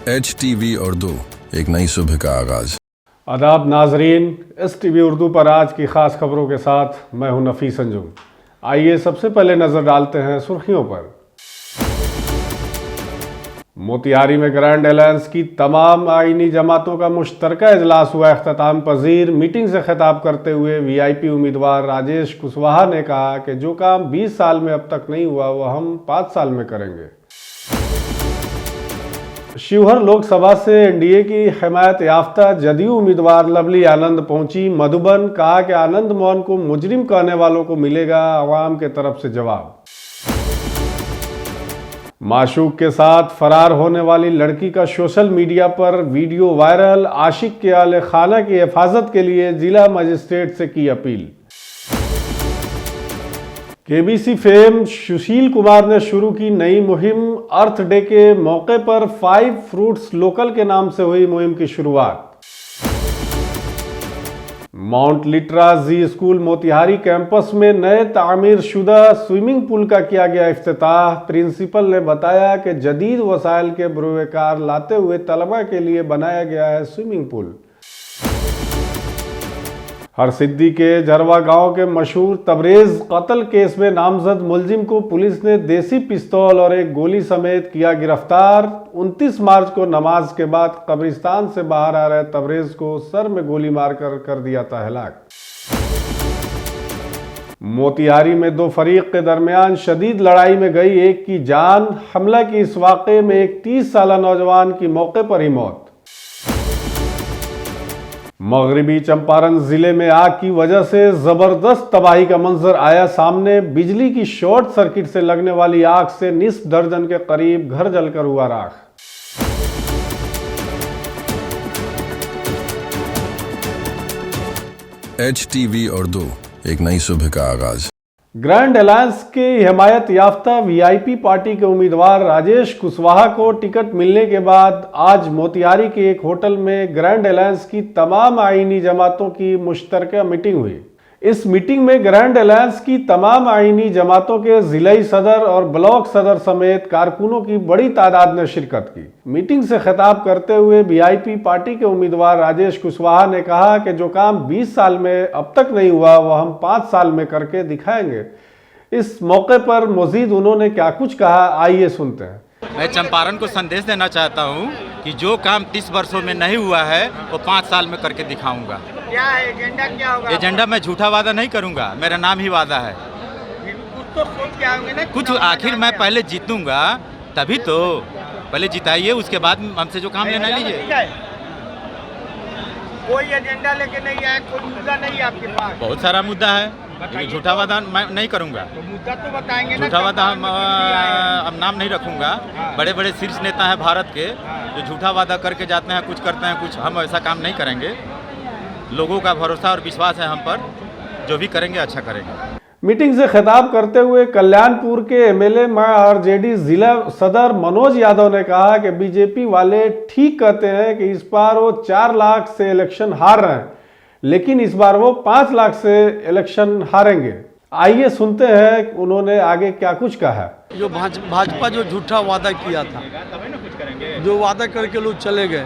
HTV Urdu, एक नई सुबह का आगाज। आदाब नाजरीन, STV उर्दू पर आज की ख़ास खबरों के साथ मैं हूं नफीस अंजुम। आइए सबसे पहले नज़र डालते हैं सुर्खियों पर। मोतिहारी में ग्रैंड एलायंस की तमाम आईनी जमातों का मुश्तरका इजलास हुआ इख्तिताम पजीर। मीटिंग से खिताब करते हुए VIP उम्मीदवार राजेश कुशवाहा ने कहा कि जो काम 20 साल में अब तक नहीं हुआ वो हम 5 साल में करेंगे। शिवहर लोकसभा से NDA की हिमायत याफ्ता जदयू उम्मीदवार लवली आनंद पहुंची मधुबन। कहा कि आनंद मोहन को मुजरिम कहने वालों को मिलेगा अवाम के तरफ से जवाब। माशूक के साथ फरार होने वाली लड़की का सोशल मीडिया पर वीडियो वायरल। आशिक के आले खाना की हिफाजत के लिए जिला मजिस्ट्रेट से की appeal. KBC fame Sushil Kumar ने शुरू की नई मुहिम। अर्थ डे के मौके पर 5 फ्रूट्स लोकल के नाम से हुई मुहिम की शुरुआत। Mount Litera Zee school Motihari campus में नए तामीर शुदा स्विमिंग पूल का किया गया इफ्तिताह। प्रिंसिपल ने बताया कि जदीद वसाइल के बरूएकार लाते हुए तलबा के लिए बनाया गया है स्विमिंग पूल। हरसिद्धि के झरवा गांव के मशहूर तबरेज कत्ल केस में नामजद मुलजिम को पुलिस ने देसी पिस्तौल और एक गोली समेत किया गिरफ्तार। 29 मार्च को नमाज के बाद कब्रिस्तान से बाहर आ रहे तबरेज को सर में गोली मारकर कर दिया था हलाक। मोतिहारी में 2 फरीक के दरमियान शदीद लड़ाई में गई एक की जान। हमला की इस वाक़े में एक 30 साला नौजवान की मौके पर ही मौत। मगरबी चंपारण जिले में आग की वजह से जबरदस्त तबाही का मंजर आया सामने। बिजली की शॉर्ट सर्किट से लगने वाली आग से निस्फ दर्जन के करीब घर जलकर हुआ राख। HTV उर्दू, एक नई सुबह का आगाज। ग्रैंड एलायंस के हिमायत याफ्ता VIP पार्टी के उम्मीदवार राजेश कुशवाहा को टिकट मिलने के बाद आज मोतिहारी के एक होटल में ग्रैंड एलायंस की तमाम आईनी जमातों की मुश्तरका मीटिंग हुई। इस मीटिंग में ग्रैंड एलायंस की तमाम आईनी जमातों के जिलाई सदर और ब्लॉक सदर समेत कारकुनों की बड़ी तादाद ने शिरकत की। मीटिंग से खिताब करते हुए VIP पार्टी के उम्मीदवार राजेश कुशवाहा ने कहा कि जो काम 20 साल में अब तक नहीं हुआ वो हम 5 साल में करके दिखाएंगे। इस मौके पर मजीद उन्होंने क्या कुछ कहा, आइए सुनते हैं। मैं चंपारण को संदेश देना चाहता हूं कि जो काम 30 वर्षों में नहीं हुआ है वो 5 साल में करके दिखाऊंगा। क्या है एजेंडा, क्या होगा? एजेंडा मैं झूठा वादा नहीं करूंगा, मेरा नाम ही वादा है। कुछ तो सोच के आओगे ना, कुछ आखिर मैं पहले जीतूंगा तभी तो। पहले जिताइए, उसके बाद हमसे जो काम लेना लीजिए। कोई एजेंडा लेके नहीं आया, कोई मुद्दा नहीं है आपके पास? बहुत सारा मुद्दा है, लेकिन झूठा वादा मैं नहीं करूंगा। तो मुद्दा तो बताएंगे ना। झूठा वादा हम अब नाम नहीं रखूंगा। बड़े बड़े शीर्ष नेता हैं भारत के जो झूठा वादा करके जाते हैं, कुछ करते हैं कुछ। हम ऐसा काम नहीं करेंगे। लोगों का भरोसा और विश्वास है हम पर, जो भी करेंगे अच्छा करेंगे। मीटिंग से खिताब करते हुए कल्याणपुर के MLA RJD जिला सदर मनोज यादव ने कहा कि BJP वाले ठीक कहते हैं कि इस बार वो 4 लाख से इलेक्शन हार रहे हैं, लेकिन इस बार वो 5 लाख से इलेक्शन हारेंगे। आइए सुनते हैं उन्होंने आगे क्या कुछ कहा। जो भाजपा जो झूठा वादा किया था, जो वादा करके लोग चले गए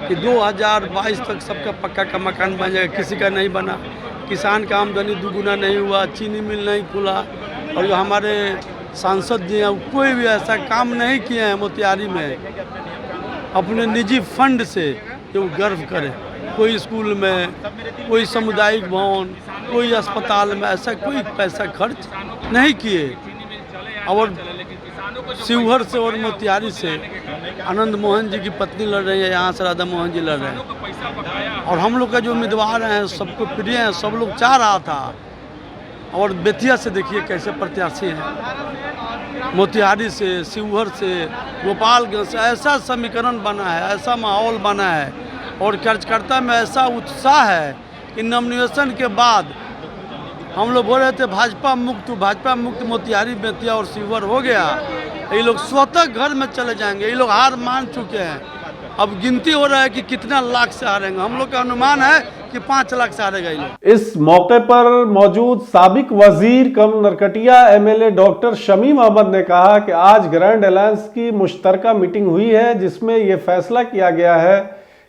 कि 2022 तक सबका पक्का का मकान बन जाएगा, किसी का नहीं बना। किसान का आमदनी दुगुना नहीं हुआ, चीनी मिल नहीं खुला। और जो हमारे सांसद जी हैं कोई भी ऐसा काम नहीं किए हैं मोतिहारी में अपने निजी फंड से जो गर्व करे। कोई स्कूल में, कोई सामुदायिक भवन, कोई अस्पताल में ऐसा कोई पैसा खर्च नहीं किए। और शिवहर से और मोतिहारी से आनंद मोहन जी की पत्नी लड़ रही है, यहाँ से राधा मोहन जी लड़ रहे हैं। और हम लोग का जो उम्मीदवार हैं सबको प्रिय हैं, सब लोग चाह रहा था। और बेतिया से देखिए कैसे प्रत्याशी हैं, मोतिहारी से, शिवहर से, गोपालगंज से ऐसा समीकरण बना है, ऐसा माहौल बना है और कार्यकर्ता में ऐसा उत्साह है कि नॉमिनेशन के बाद हम लोग बोल रहे थे भाजपा मुक्त मोतिहारी, बेतिया और शिवहर हो गया। ये लोग स्वतः घर में चले जाएंगे। ये लोग हार मान चुके हैं। अब गिनती हो रहा है कि कितना लाख से हारेंगे। हम लोग का अनुमान है कि 5 लाख से हारेगा ये लोग। इस मौके पर मौजूद साबिक वजीर कम नरकटिया एमएलए डॉक्टर शमीम अहमद ने कहा कि आज ग्रैंड अलायंस की मुश्तरका मीटिंग हुई है, जिसमें यह फैसला किया गया है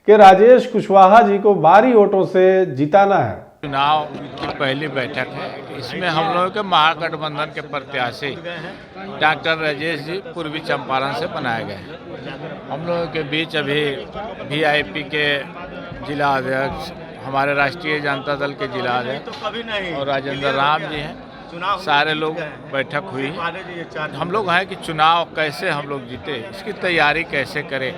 कि राजेश कुशवाहा जी को भारी वोटों से जिताना है। चुनाव की पहली बैठक है। इसमें हम लोगों के महागठबंधन के प्रत्याशी डॉक्टर राजेश जी पूर्वी चंपारण से बनाए गए हैं। हम लोगों के बीच अभी वीआईपी के जिला अध्यक्ष, हमारे राष्ट्रीय जनता दल के जिला अध्यक्ष और राजेंद्र राम जी हैं। सारे लोग बैठक हुई। हम लोग हैं कि चुनाव कैसे हम लोग जीते, इसकी तैयारी कैसे करें,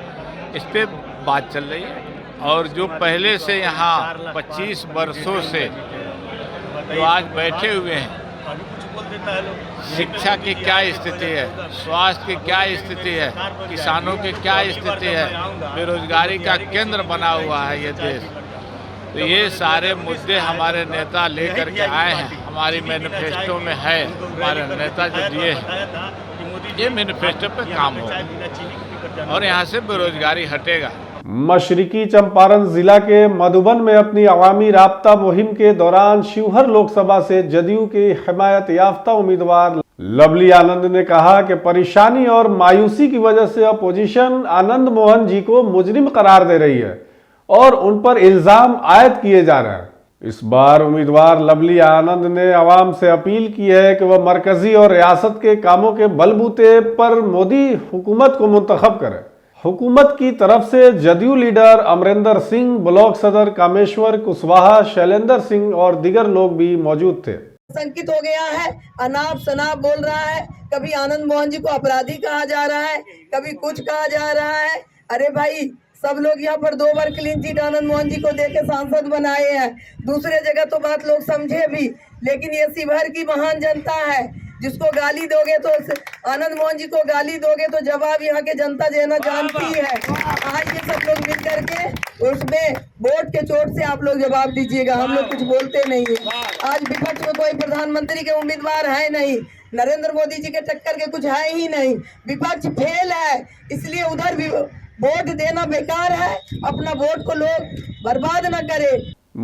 इस पर बात चल रही है। और जो पहले से यहाँ 25 वर्षों से जो आज बैठे हुए हैं, शिक्षा की क्या स्थिति है, स्वास्थ्य की क्या स्थिति है, किसानों की क्या स्थिति है, बेरोजगारी का केंद्र बना हुआ है ये देश, तो ये सारे मुद्दे हमारे नेता लेकर के आए हैं। हमारी मैनिफेस्टो में है, हमारे नेता जो दिए हैं, ये मैनिफेस्टो पे काम होगा और यहाँ से बेरोजगारी हटेगा। मशरिकी चंपारण जिला के मधुबन में अपनी अवामी राब्ता मुहिम के दौरान शिवहर लोकसभा से जदयू की हिमायत याफ्ता उम्मीदवार लवली आनंद ने कहा कि परेशानी और मायूसी की वजह से अपोजिशन आनंद मोहन जी को मुजरिम करार दे रही है और उन पर इल्जाम आयद किए जा रहे हैं। इस बार उम्मीदवार लवली आनंद ने आवाम से अपील की है कि वह मरकजी और रियासत के कामों के बलबूते पर मोदी हुकूमत को मुंतखब करे। हुकूमत की तरफ से जदयू लीडर अमरिंदर सिंह, ब्लॉक सदर कामेश्वर कुशवाहा, शैलेंद्र सिंह और दीगर लोग भी मौजूद थे। संकित हो गया है, अनाप शनाप बोल रहा है, कभी आनंद मोहन जी को अपराधी कहा जा रहा है, कभी कुछ कहा जा रहा है। अरे भाई, सब लोग यहाँ पर 2 बार क्लीन चिट आनंद मोहन जी को देके सांसद बनाए हैं। दूसरे जगह तो बात लोग समझे भी, लेकिन ये शिवहर की महान जनता है। जिसको गाली दोगे तो आनंद मोहन जी को गाली दोगे तो जवाब यहाँ के जनता देना जानती है। आज ये सब लोग मिल करके उसमें वोट के चोट से आप लोग जवाब दीजिएगा, हम लोग कुछ बोलते नहीं है। आज विपक्ष में कोई प्रधानमंत्री के उम्मीदवार है नहीं, नरेंद्र मोदी जी के टक्कर के कुछ है ही नहीं, विपक्ष फेल है, इसलिए उधर भी वोट देना बेकार है। अपना वोट को लोग बर्बाद न करे।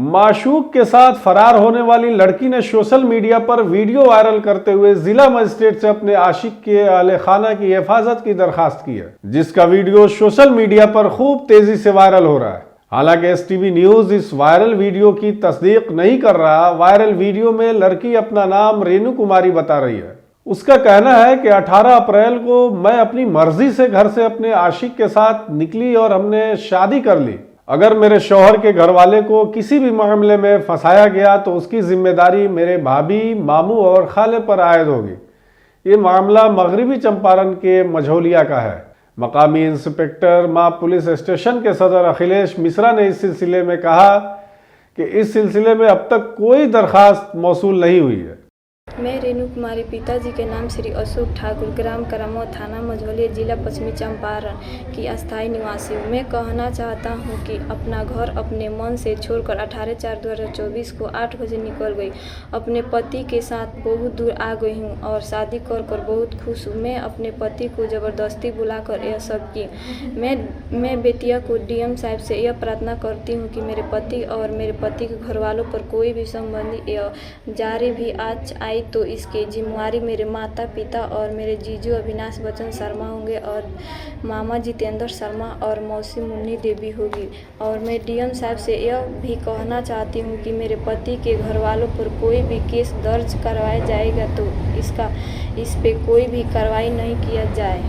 माशूक के साथ फरार होने वाली लड़की ने सोशल मीडिया पर वीडियो वायरल करते हुए जिला मजिस्ट्रेट से अपने आशिक के अहले खाना की हिफाजत की दरखास्त की है, जिसका वीडियो सोशल मीडिया पर खूब तेजी से वायरल हो रहा है। हालांकि एसटीवी न्यूज इस वायरल वीडियो की तस्दीक नहीं कर रहा। वायरल वीडियो में लड़की अपना नाम रेणु कुमारी बता रही है। उसका कहना है कि 18 अप्रैल को मैं अपनी मर्जी से घर से अपने आशिक के साथ निकली और हमने शादी कर ली। अगर मेरे शौहर के घर वाले को किसी भी मामले में फंसाया गया तो उसकी जिम्मेदारी मेरे भाभी, मामू और खाले पर आयद होगी। ये मामला मगरबी चंपारण के मझौलिया का है। मकामी इंस्पेक्टर मां पुलिस स्टेशन के सदर अखिलेश मिश्रा ने इस सिलसिले में कहा कि इस सिलसिले में अब तक कोई दरखास्त मौसूल नहीं हुई है। मैं रेणु कुमारी, पिताजी के नाम श्री अशोक ठाकुर, ग्राम करामो, थाना मझौलिया, जिला पश्चिमी चंपारण की अस्थायी निवासी हूँ। मैं कहना चाहता हूँ कि अपना घर अपने मन से छोड़कर 18/4/2024 को 8 बजे निकल गई। अपने पति के साथ बहुत दूर आ गई हूँ और शादी कर बहुत खुश हूँ। मैं अपने पति को ज़बरदस्ती बुलाकर यह सब की। मैं बेटिया को डीएम साहब से यह प्रार्थना करती हूँ कि मेरे पति और मेरे पति के घर वालों पर कोई भी संबंधी या जारी भी आज आई तो इसकी जिम्मेवारी मेरे माता पिता और मेरे जीजू अविनाश बच्चन शर्मा होंगे और मामा जितेंद्र शर्मा और मौसी मुन्नी देवी होगी। और मैं डीएम साहब से यह भी कहना चाहती हूँ कि मेरे पति के घर वालों पर कोई भी केस दर्ज करवाया जाएगा तो इस पे कोई भी कार्रवाई नहीं किया जाए।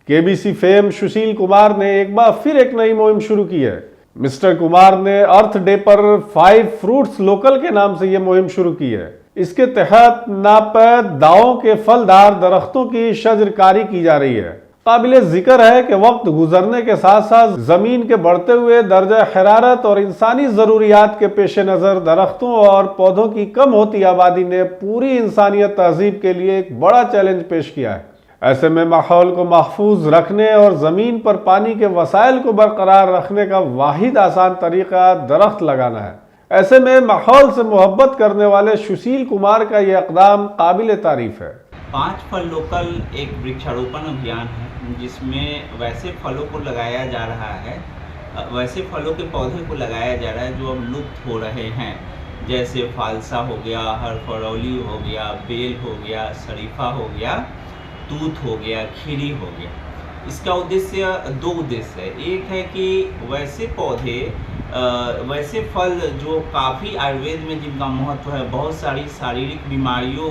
केबीसी फेम सुशील कुमार ने एक बार फिर एक नई मुहिम शुरू की है। मिस्टर कुमार ने अर्थ डे पर 5 फ्रूट्स लोकल के नाम से यह मुहिम शुरू की है। इसके तहत नापैद दावों के फलदार दरख्तों की शजरकारी की जा रही है। काबिले जिक्र है कि वक्त गुजरने के साथ साथ जमीन के बढ़ते हुए दर्जा हरारत और इंसानी जरूरियात के पेश नज़र दरख्तों और पौधों की कम होती आबादी ने पूरी इंसानियत तहजीब के लिए एक बड़ा चैलेंज पेश किया है। ऐसे में माहौल को महफूज रखने और ज़मीन पर पानी के वसाइल को बरकरार रखने का वाहिद आसान तरीका दरख्त लगाना है। ऐसे में माहौल से मोहब्बत करने वाले सुशील कुमार का यह इक़दाम काबिल तारीफ है। 5 फल लोकल एक वृक्षारोपण अभियान है जिसमें वैसे फलों को लगाया जा रहा है वैसे फलों के पौधे को लगाया जा रहा है जो अब लुप्त हो रहे हैं, जैसे फालसा हो गया, हरफरौली हो गया, बेल हो गया, शरीफा हो गया, तूत हो गया, खीरी हो गया। इसका उद्देश्य दो उद्देश्य है। एक है कि वैसे पौधे वैसे फल जो काफ़ी आयुर्वेद में जिनका महत्व है, बहुत सारी शारीरिक बीमारियों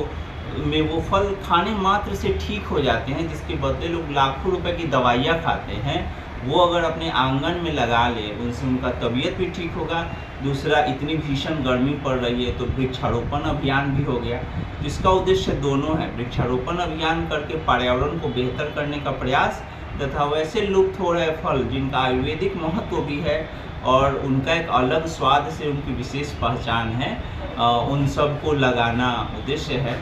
में वो फल खाने मात्र से ठीक हो जाते हैं, जिसके बदले लोग लाखों रुपए की दवाइयाँ खाते हैं, वो अगर अपने आंगन में लगा ले उनसे उनका तबीयत भी ठीक होगा। दूसरा, इतनी भीषण गर्मी पड़ रही है तो वृक्षारोपण अभियान भी हो गया। इसका उद्देश्य दोनों है, वृक्षारोपण अभियान करके पर्यावरण को बेहतर करने का प्रयास तथा वैसे लुप्त हो रहे फल जिनका आयुर्वेदिक महत्व भी है और उनका एक अलग स्वाद से उनकी विशेष पहचान है, उन सब को लगाना उद्देश्य है।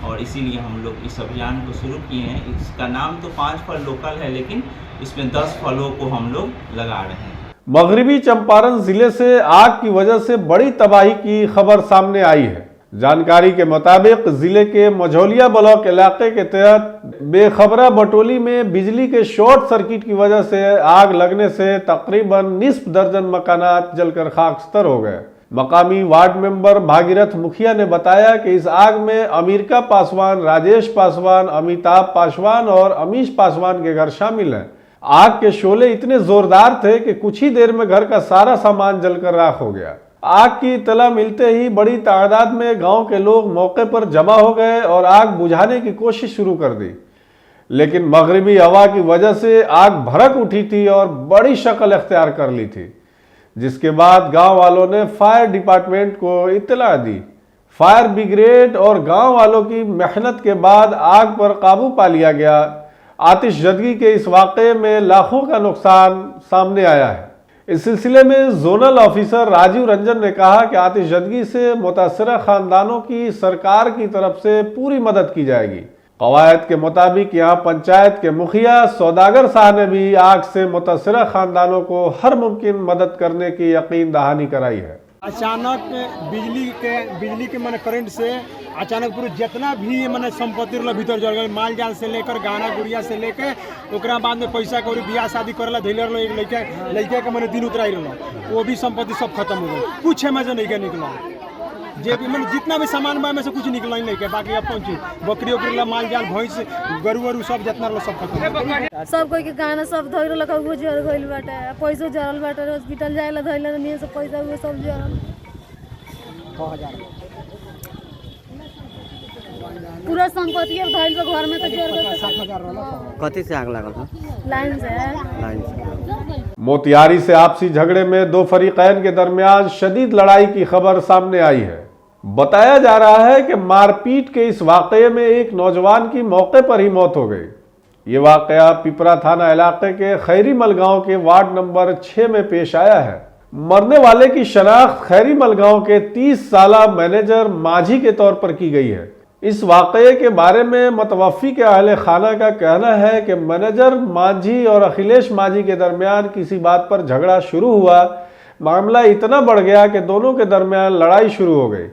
और इसीलिए हम लोग इस अभियान को शुरू किए हैं। इसका नाम तो 5 फल लोकल है, लेकिन इसमें 10 फलों को हम लोग लगा रहे हैं। मगरबी चंपारण जिले से आग की वजह से बड़ी तबाही की खबर सामने आई है। जानकारी के मुताबिक जिले के मझौलिया ब्लॉक इलाके के तहत बेखबरा बटोली में बिजली के शॉर्ट सर्किट की वजह से आग लगने से तकरीबन निस्फ दर्जन मकानात जलकर खाकस्तर हो गए। मकामी वार्ड मेंबर भागीरथ मुखिया ने बताया कि इस आग में अमेरिका पासवान, राजेश पासवान, अमिताभ पासवान और अमीश पासवान के घर शामिल हैं। आग के शोले इतने जोरदार थे कि कुछ ही देर में घर का सारा सामान जलकर राख हो गया। आग की इत्तला मिलते ही बड़ी तादाद में गांव के लोग मौके पर जमा हो गए और आग बुझाने की कोशिश शुरू कर दी, लेकिन मगरिबी हवा की वजह से आग भड़क उठी थी और बड़ी शक्ल इख्तियार कर ली थी, जिसके बाद गांव वालों ने फायर डिपार्टमेंट को इत्तला दी। फायर ब्रिगेड और गांव वालों की मेहनत के बाद आग पर काबू पा लिया गया। आतिशजदगी के इस वाक़े में लाखों का नुकसान सामने आया है। इस सिलसिले में जोनल ऑफिसर राजीव रंजन ने कहा कि आतिशजदगी से मुतासरा खानदानों की सरकार की तरफ से पूरी मदद की जाएगी। कवायद के मुताबिक यहाँ पंचायत के मुखिया सौदागर साहब ने भी आग से मुतासरा खानदानों को हर मुमकिन मदद करने की यकीन दहानी कराई है। अचानक बिजली के माने करंट से अचानक पूरे जितना भी माने संपत्ति रहल भीतर जल गए, माल जाल से लेकर गहना गुड़िया से लेकर ओकरा बाद में पैसा कौड़ी बियाह शादी करेला धैले रहल, एक लड़का के माने दिन उतराई रहल, वो भी संपत्ति सब खत्म हो गई। कुछ है में से नहीं निकला, जे भी मैंने जितना भी सामान बा में से कुछ निकला ही नहीं के, बाकी अब पहुंची बकरी उकरी माल जाल भैंस गरु वरु सब जितना रहल सब खत्म। सब कोई के गाना सब धइल लखा वो जर गइल बाटे, पैसो जरल बाटे, हॉस्पिटल जाएला धइल नहीं सब पैसा वो सब जरल 6000 पूरा संपत्ति धइल बा घर में तो जर गइल 7000 रहल। कथी से आग लागल था? लाइन से। मोतिहारी से आपसी झगड़े में दो फरीकैन के दरमियान शदीद लड़ाई की खबर सामने आई है। बताया जा रहा है कि मारपीट के इस वाकये में एक नौजवान की मौके पर ही मौत हो गई। ये वाकया पिपरा थाना इलाके के खैरीमल गांव के वार्ड नंबर 6 में पेश आया है। मरने वाले की शनाख्त खैरीमल गांव के 30 साला मैनेजर माझी के तौर पर की गई है। इस वाकये के बारे में मतवफ़ी के अहले खाना का कहना है कि मैनेजर माझी और अखिलेश माझी के दरमियान किसी बात पर झगड़ा शुरू हुआ। मामला इतना बढ़ गया कि दोनों के दरमियान लड़ाई शुरू हो गई।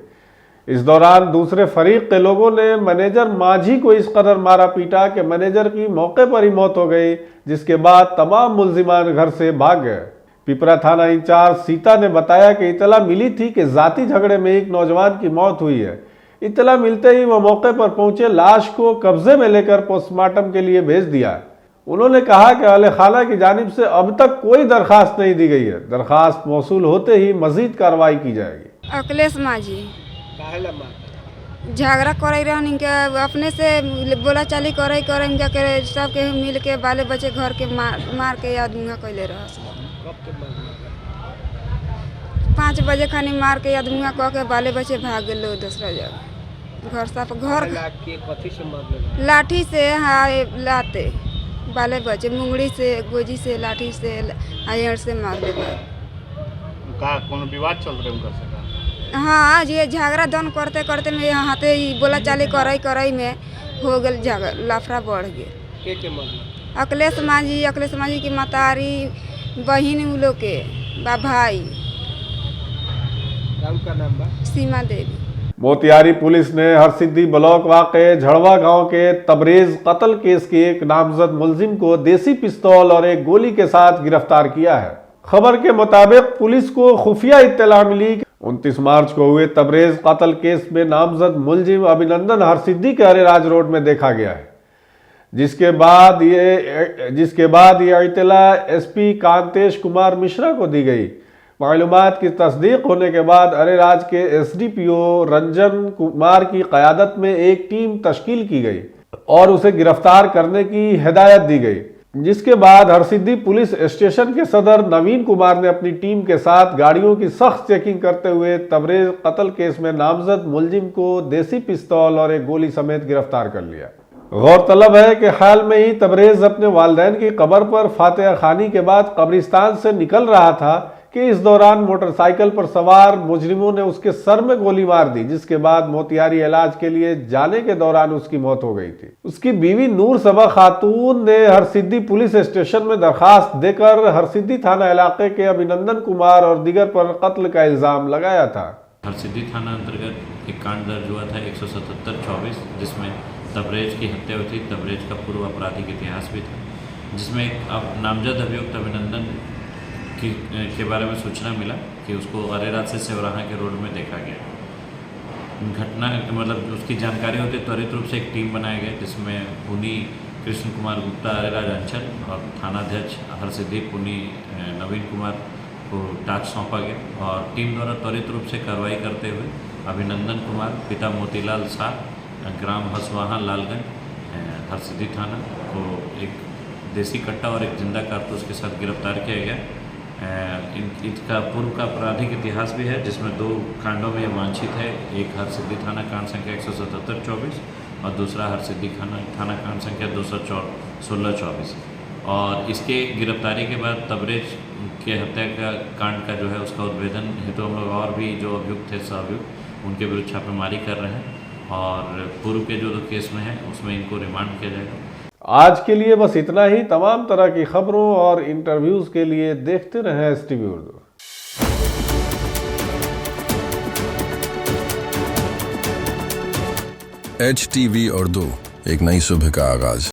इस दौरान दूसरे फरीक के लोगों ने मैनेजर माझी को इस कदर मारा पीटा कि मैनेजर की मौके पर ही मौत हो गई, जिसके बाद तमाम मुल्जिमान घर से भाग गए। पिपरा थाना इंचार्ज सीता ने बताया कि इतला मिली थी कि जाती झगड़े में एक नौजवान की मौत हुई है। इतला मिलते ही वो मौके पर पहुंचे, लाश को कब्जे में लेकर पोस्टमार्टम के लिए भेज दिया। उन्होंने कहा कि अहले खाना की जानिब से अब तक कोई दरखास्त नहीं दी गई है। दरखास्त मौसूल होते ही मजीद कार्रवाई की जाएगी। अखिलेश माझी झगड़ा करे रहन के अपने से बोला चाली करे सबके मिल के बाले बच्चे घर के मार के आदमी कैले रह 5 बजे खानी मार के आदमी कह के बाले बच्चे भाग गए दूसरा जगह घर साफ घर लाठी से लाते बाले बच्चे मुंगड़ी से गोजी से लाठी से आयर से मार दे विवाद चल रहे हाँ ये झगड़ा दन करते करते में हाथे बोला चाली करई में हो गल झगड़ा लाफड़ा बढ़ गया। अखिलेश माझी की मतारी बहन उन लोग के भाई का नाम बा सीमा देवी। मोतिहारी पुलिस ने हरसिद्धि ब्लॉक वाक़े झड़वा गांव के तबरेज कत्ल केस के एक नामजद मुलजिम को देसी पिस्तौल और एक गोली के साथ गिरफ्तार किया है। खबर के मुताबिक पुलिस को खुफिया इत्तला मिली कि 29 मार्च को हुए तबरेज कत्ल केस में नामजद मुलजिम अभिनंदन हरसिद्धि के अरेराज रोड में देखा गया है, जिसके बाद ये इत्तला एसपी कांतेश कुमार मिश्रा को दी गई। मालूमात की तस्दीक होने के बाद अरेराज के एसडीपीओ रंजन कुमार की क़यादत में एक टीम तश्कील की गई और उसे गिरफ्तार करने की हिदायत दी गई, जिसके बाद हरसिद्धि पुलिस स्टेशन के सदर नवीन कुमार ने अपनी टीम के साथ गाड़ियों की सख्त चेकिंग करते हुए तबरेज कत्ल केस में नामजद मुलजिम को देसी पिस्तौल और एक गोली समेत गिरफ्तार कर लिया। गौरतलब है कि हाल में ही तबरेज अपने वालिदैन की कब्र पर फातिहा खानी के बाद कब्रिस्तान से निकल रहा था कि इस दौरान मोटरसाइकिल पर सवार मुजरिमों ने उसके सर में गोली मार दी, जिसके बाद मोतिहारी इलाज के लिए जाने के दौरान उसकी मौत हो गई थी। उसकी बीवी नूर सबा खातून ने हरसिद्धि पुलिस स्टेशन में दरखास्त देकर हरसिद्धि थाना इलाके के अभिनंदन कुमार और दीगर पर कत्ल का इल्जाम लगाया था। हरसिद्धि थाना अंतर्गत एक कांड दर्ज हुआ था 177-24, जिसमें तबरेज की हत्या हुई थी। तबरेज का पूर्व आपराधिक इतिहास भी था, जिसमें अब नामजद अभियुक्त अभिनंदन के बारे में सूचना मिला कि उसको अरेराज से सेवराहा के रोड में देखा गया। घटना मतलब उसकी जानकारी होती त्वरित रूप से एक टीम बनाया गया, जिसमें पुनी कृष्ण कुमार गुप्ता अरेराज अंचल और थानाध्यक्ष हरसिद्धि पुनी नवीन कुमार को टास्क सौंपा गया और टीम द्वारा त्वरित रूप से कार्रवाई करते हुए अभिनंदन कुमार पिता मोतीलाल शाह ग्राम हसवाहा लालगंज हरसिद्धि थाना को एक देसी कट्टा और एक जिंदा कारतूस के साथ गिरफ्तार किया गया। इसका पूर्व का आपराधिक इतिहास भी है, जिसमें 2 कांडों में वांछित है। एक हरसिद्धि थाना कांड संख्या 177-24 और दूसरा हरसिद्धि थाना कांड संख्या 216-24। और इसके गिरफ्तारी के बाद तबरेज के हत्या का कांड का जो है उसका उद्भेदन हेतु हम लोग और भी जो अभियुक्त थे सहअभियुक्त उनके विरुद्ध छापेमारी कर रहे हैं और पूर्व के जो केस में है उसमें इनको रिमांड किया जाएगा। आज के लिए बस इतना ही। तमाम तरह की खबरों और इंटरव्यूज के लिए देखते रहें STV उर्दू। HTV उर्दू, एक नई सुबह का आगाज।